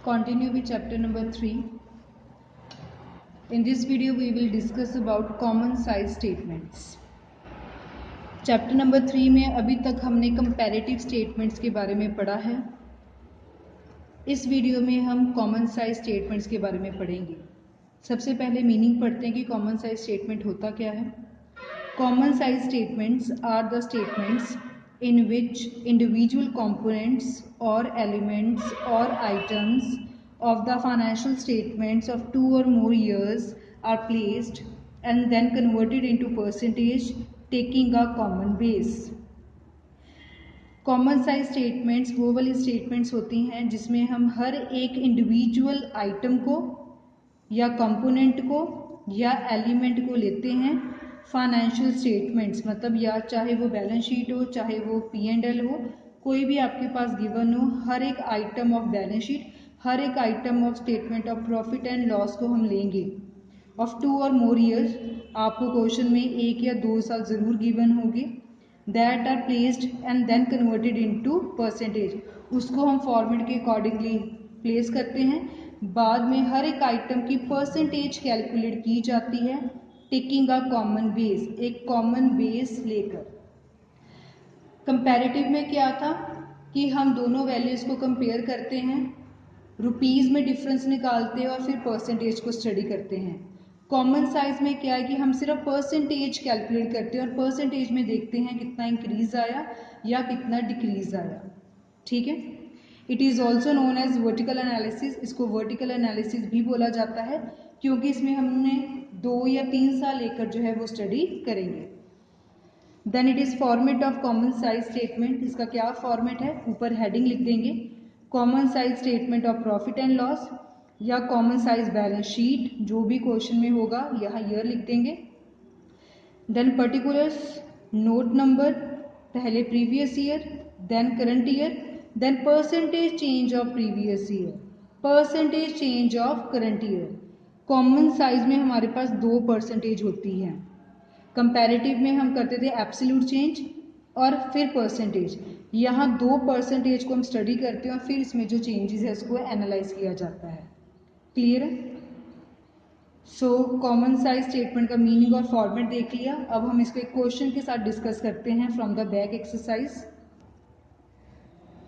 Continue with chapter number 3. In this video we will discuss about common size statements. Chapter number 3 में अभी तक हमने comparative statements के बारे में पढ़ा है। इस वीडियो में हम कॉमन साइज स्टेटमेंट्स के बारे में पढ़ेंगे। सबसे पहले मीनिंग पढ़ते हैं कि कॉमन साइज स्टेटमेंट होता क्या है। Common size statements are the statements in which individual components or elements or items of the financial statements of 2 or more years are placed and then converted into percentage taking a common base. Common size statements वो वाली statements होती हैं जिसमें हम हर एक individual item को या component को या एलिमेंट को लेते हैं फाइनेंशियल स्टेटमेंट्स, मतलब या चाहे वो बैलेंस शीट हो, चाहे वो P&L हो, कोई भी आपके पास गिवन हो, हर एक आइटम ऑफ बैलेंस शीट, हर एक item of statement of profit and loss को हम लेंगे ऑफ 2 और मोर ईयर्स। आपको क्वेश्चन में 1 या 2 साल ज़रूर गिवन होंगे। That are placed and then converted into percentage, उसको हम फॉर्मेट के अकॉर्डिंगली प्लेस करते हैं। बाद में हर एक आइटम की परसेंटेज कैलकुलेट की जाती है टेकिंग अ कॉमन बेस, एक कॉमन बेस लेकर। कंपैरेटिव में क्या था कि हम दोनों वैल्यूज़ को कंपेयर करते हैं, रुपीज़ में डिफरेंस निकालते हैं और फिर परसेंटेज को स्टडी करते हैं। कॉमन साइज में क्या है कि हम सिर्फ परसेंटेज कैलकुलेट करते हैं और परसेंटेज में देखते हैं कितना इंक्रीज आया या कितना डिक्रीज आया। ठीक है। It is also known as vertical analysis, इसको वर्टिकल एनालिसिस भी बोला जाता है क्योंकि इसमें हमने 2 या 3 साल लेकर जो है वो स्टडी करेंगे। Then it is format of common size statement, इसका क्या फॉर्मेट है ऊपर हेडिंग लिख देंगे, common size statement of profit and loss या कॉमन साइज बैलेंस शीट, जो भी क्वेश्चन में होगा यहाँ ईयर लिख देंगे। देन पर्टिकुलर्स, नोट नंबर, पहले previous year then current year, then percentage change of previous year, percentage change of current year. Common size में हमारे पास 2 परसेंटेज होती है। कंपैरेटिव में हम करते थे एब्सोल्यूट चेंज और फिर परसेंटेज। यहाँ 2 परसेंटेज को हम स्टडी करते हैं और फिर इसमें जो चेंजेस है उसको एनालाइज किया जाता है। क्लियर है। सो कॉमन साइज स्टेटमेंट का मीनिंग और फॉर्मेट देख लिया। अब हम इसको एक क्वेश्चन के साथ डिस्कस करते हैं from the back exercise.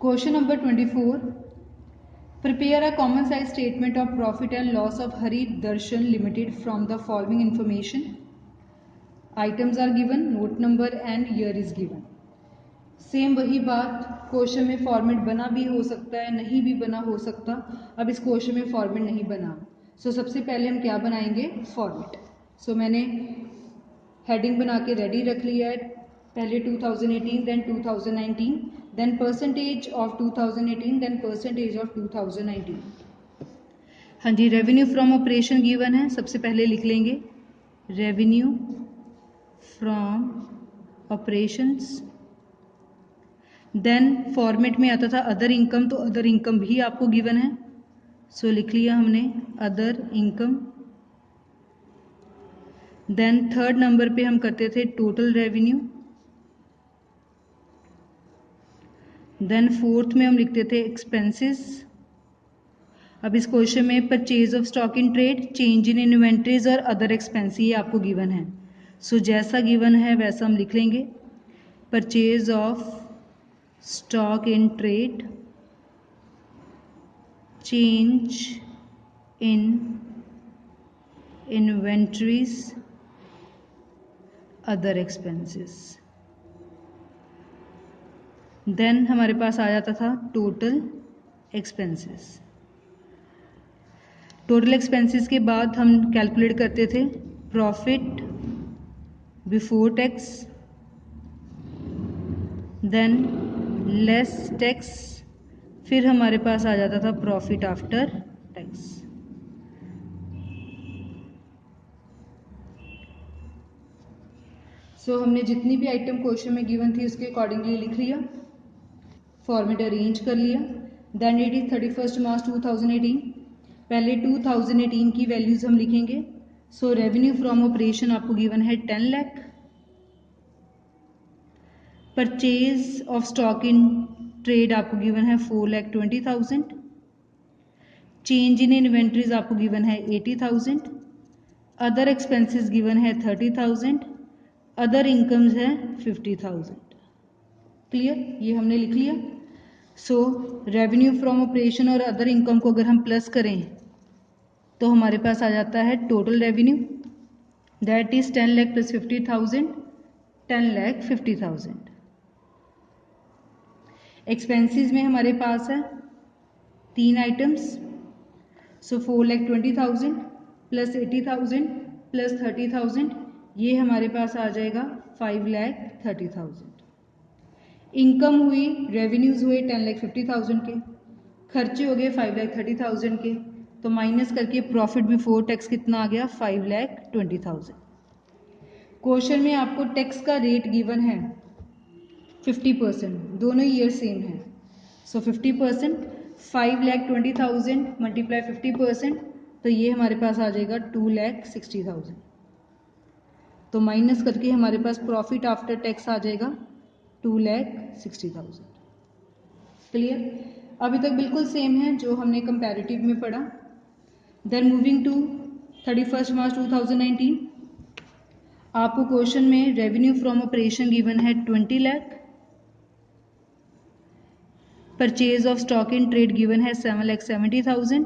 Question number 24, prepare a common size statement of profit and loss of Hari Darshan Limited from the following information. Items are given, note number and year is given. Same वही बात, question में format बना भी हो सकता है, नहीं भी बना हो सकता। अब इस क्वेश्चन में फॉर्मेट नहीं बना, सो सबसे पहले हम क्या बनाएंगे, फॉर्मेट। सो मैंने हेडिंग बना के रेडी रख लिया है, पहले 2018 then 2019 then percentage of 2018 then percentage of 2019। हाँ जी, रेवेन्यू फ्रॉम ऑपरेशन गिवन है, सबसे पहले लिख लेंगे revenue from operations. Then format में आता था अदर इनकम, तो अदर इनकम भी आपको गिवन है, सो लिख लिया हमने other income. Then third number पे हम करते थे टोटल रेवेन्यू। देन फोर्थ में हम लिखते थे एक्सपेंसेस। अब इस क्वेश्चन में purchase of stock in trade, change in inventories और अदर एक्सपेंस ये आपको गिवन है। सो जैसा गिवन है वैसा हम लिख लेंगे, purchase of stock in trade, change in inventories, other expenses. Then हमारे पास आ जाता था टोटल एक्सपेंसेस। टोटल एक्सपेंसेस के बाद हम कैलकुलेट करते थे profit before tax, than less tax, फिर हमारे पास आ जाता था प्रॉफिट आफ्टर टैक्स। सो हमने जितनी भी आइटम क्वेश्चन में गिवन थी उसके अकॉर्डिंगली लिख लिया, फॉर्मेट अरेंज कर लिया। देन इट इज 31 मार्च 2018, पहले 2018 की वैल्यूज हम लिखेंगे। सो रेवेन्यू फ्रॉम ऑपरेशन आपको गिवन है 10 lakh, purchase of stock in trade आपको गिवन है 4,20,000, चेंज इन इन्वेंट्रीज आपको गिवन है 80,000, अदर एक्सपेंसेस गिवन है 30,000, अदर इनकम्स है 50,000। क्लियर, ये हमने लिख लिया। सो रेवेन्यू फ्रॉम ऑपरेशन और अदर इनकम को अगर हम प्लस करें तो हमारे पास आ जाता है total revenue, that is 10 lakh plus 50,000, 10,50,000। Expenses में हमारे पास है 3 आइटम्स, सो 4,20,000 प्लस 80,000 प्लस 30,000, ये हमारे पास आ जाएगा 5,30,000। इनकम हुई, रेवेन्यूज हुए 10,50,000 के, खर्चे हो गए 5,30,000 के, तो माइनस करके प्रॉफिट बिफोर टैक्स कितना आ गया 5,20,000। क्वेश्चन में आपको टैक्स का रेट गिवन है 50%, दोनों ईयर सेम है। सो 50%, 5,20,000 मल्टीप्लाई 50%, तो ये हमारे पास आ जाएगा 2,60,000। तो माइनस करके हमारे पास प्रॉफिट आफ्टर टैक्स आ जाएगा 2,60,000। क्लियर, अभी तक बिल्कुल सेम है जो हमने कंपैरेटिव में पढ़ा। देन मूविंग टू 31 मार्च 2019, आपको क्वेश्चन में रेवेन्यू फ्रॉम ऑपरेशन गिवन है 20 lakh, purchase of stock in trade given है 7,70,000,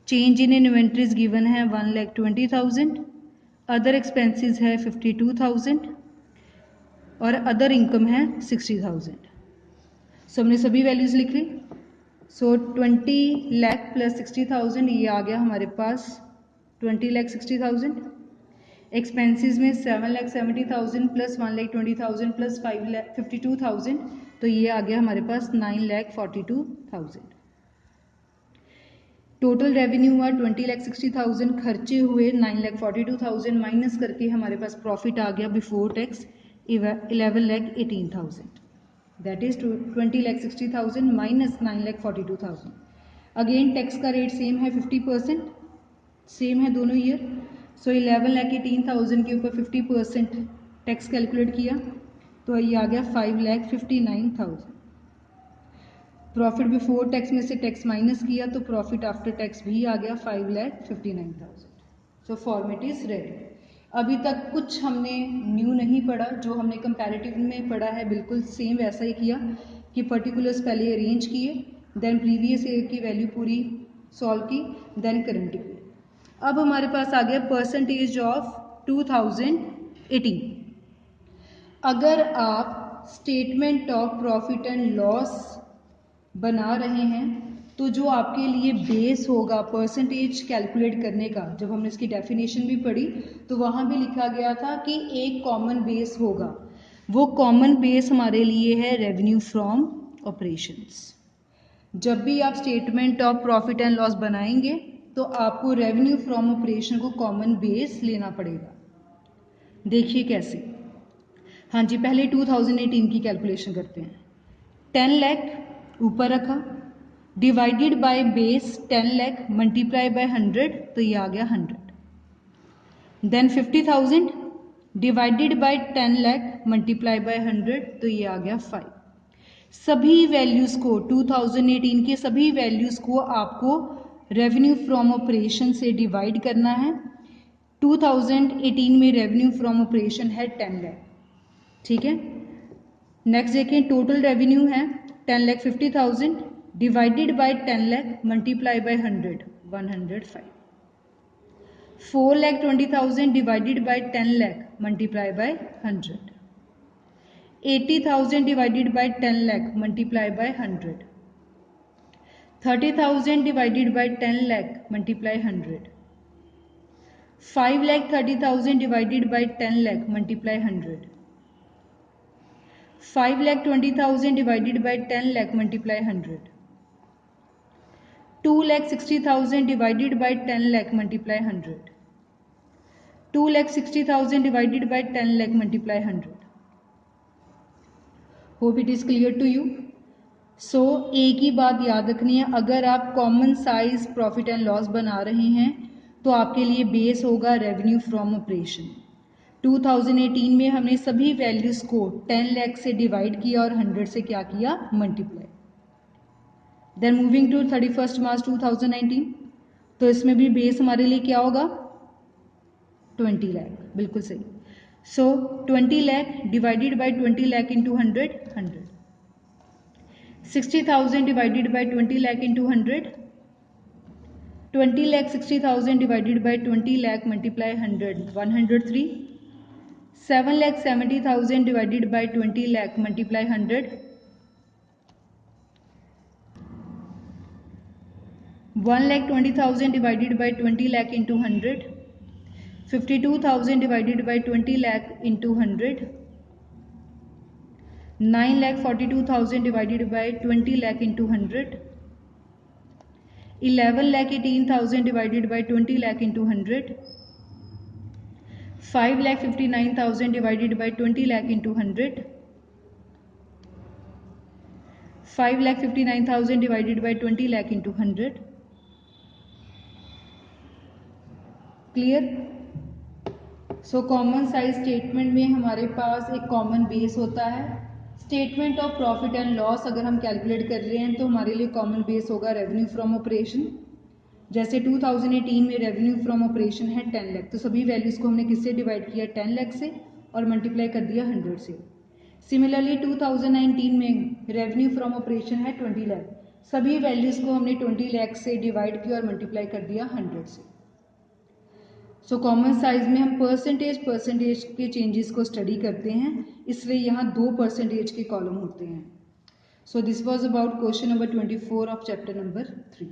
चेंज इन इन्वेंट्रीज गिवन है 1,20,000, अदर एक्सपेंसेस है 52,000 और अदर इनकम है 60,000। सो हमने सभी वैल्यूज लिख ली। सो 20 लाख प्लस 60,000, ये आ गया हमारे पास 20,60,000। एक्सपेंसेस में 7,70,000 प्लस 1,20,000 प्लस 5,52,000, तो ये आ गया हमारे पास 9,42,000। टोटल रेवेन्यू हुआ 20,60,000, खर्चे हुए 9,42,000, माइनस करके हमारे पास प्रॉफिट आ गया before tax 11,18,000, that is 20,60,000 minus 9,42,000। Again tax का रेट सेम है 50%, सेम है दोनों ईयर। सो 11,18,000 के ऊपर 50% टैक्स कैलकुलेट किया तो ये आ गया 5,59,000। प्रॉफिट बिफोर टैक्स में से टैक्स माइनस किया तो प्रॉफिट आफ्टर टैक्स भी आ गया 5,59,000। सो फॉर्मेट इज रेडी। अभी तक कुछ हमने न्यू नहीं पढ़ा, जो हमने कंपैरेटिव में पढ़ा है बिल्कुल सेम वैसा ही किया कि पर्टिकुलर्स पहले अरेंज किए, देन प्रीवियस ईयर की वैल्यू पूरी सॉल्व की, देन करंट ईयर। अब हमारे पास आ गया परसेंटेज ऑफ 2018। अगर आप statement of profit and loss बना रहे हैं तो जो आपके लिए बेस होगा परसेंटेज कैलकुलेट करने का, जब हमने इसकी डेफिनेशन भी पढ़ी तो वहाँ भी लिखा गया था कि एक कॉमन बेस होगा। वो कॉमन बेस हमारे लिए है रेवेन्यू फ्रॉम ऑपरेशंस। जब भी आप statement of profit and loss बनाएंगे तो आपको रेवेन्यू फ्रॉम ऑपरेशन को कॉमन बेस लेना पड़ेगा। देखिए कैसे। हाँ जी, पहले 2018 की कैलकुलेशन करते हैं। 10 लाख ऊपर रखा, divided by base 10 lakh multiply by 100, तो ये आ गया 100। Then 50,000 divided by 10 lakh multiply by 100, तो ये आ गया 5। सभी वैल्यूज को 2018 के सभी वैल्यूज को आपको रेवेन्यू फ्रॉम ऑपरेशन से डिवाइड करना है। 2018 में रेवेन्यू फ्रॉम ऑपरेशन है 10 लाख, ठीक है। नेक्स्ट देखें, टोटल रेवेन्यू है 10,50,000 divided by 10 lakh multiply by 100, 105। 4,20,000 divided by 10 lakh multiply by 100। 80,000 divided by 10 lakh multiply by 100. 30,000 divided by 10 lakh multiply 100. 5,30,000 divided by 10 lakh multiply 100. 5,20,000 divided by 10 lakh multiply 100. 2,60,000 divided by 10 lakh multiply 100. 2,60,000 divided by 10 lakh multiply 100. Hope it is clear to you. So एक ही बात याद रखनी है, अगर आप common size profit and loss बना रहे हैं तो आपके लिए बेस होगा रेवेन्यू फ्रॉम ऑपरेशन। 2018 में हमने सभी वैल्यूज़ को 10 लाख से डिवाइड किया और 100 से क्या किया, मल्टीप्लाई। देन मूविंग टू 31 मार्च 2019, तो इसमें भी बेस हमारे लिए क्या होगा 20 लाख, बिल्कुल सही। सो 20 lakh divided by 20 lakh into 100, 100। 60,000 divided by 20 lakh into 100, 20 lakh 60,000 divided by 20 lakh multiply 100, 103. 7 lakh 70,000 divided by 20 lakh multiply 100, 1 lakh 20,000 divided by 20 lakh into 100, 52,000 divided by 20 lakh into 100, 9 lakh 42,000 divided by 20 lakh into 100, 11 lakh 18,000 divided by 20 lakh into 100, 5 lakh 59,000 divided by 20 lakh into 100, 5 lakh 59,000 divided by 20 lakh into 100. Clear? So common size statement में हमारे पास एक common base होता है। Statement of profit and loss अगर हम calculate कर रहे हैं तो हमारे लिए कॉमन बेस होगा रेवेन्यू फ्रॉम ऑपरेशन। जैसे 2018 में रेवेन्यू फ्रॉम ऑपरेशन है 10 लाख, तो सभी वैल्यूज को हमने किससे डिवाइड किया 10 लाख से और मल्टीप्लाई कर दिया 100 से। सिमिलरली 2019 में रेवेन्यू फ्रॉम ऑपरेशन है 20 लाख, सभी वैल्यूज को हमने 20 लाख से डिवाइड किया और मल्टीप्लाई कर दिया 100 से। सो कॉमन साइज में हम परसेंटेज के चेंजेस को स्टडी करते हैं, इसलिए यहाँ 2% के कॉलम होते हैं। So this was about question number 24 of chapter number 3।